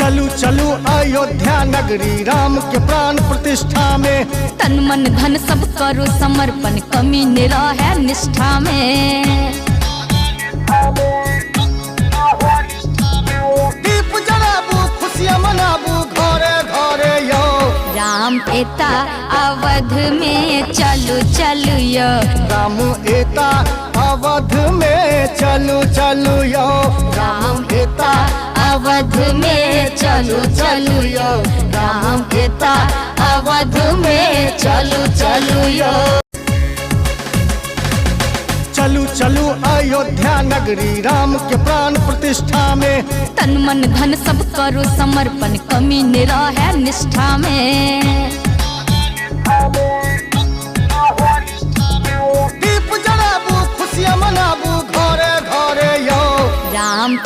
चलू चलू अयोध्या नगरी राम के प्राण प्रतिष्ठा में। तन मन धन सब करो समर्पण, कमी निरा है निष्ठा में। दीप जलाबू खुशियाँ मनाबू घरे घरे यो। राम एता अवध में चलू चलू यो। राम एता अवध में चलू चलू यो। राम एता अवध में चलू चलू यो। राम एता अवध में चलू चलू यो। चलू चलू अयोध्या नगरी राम के प्राण प्रतिष्ठा में। तन मन धन सब करो समर्पण, कमी निरा है निष्ठा में। दीप जलाबू खुशियाँ मनाबू घरे घरे यो। राम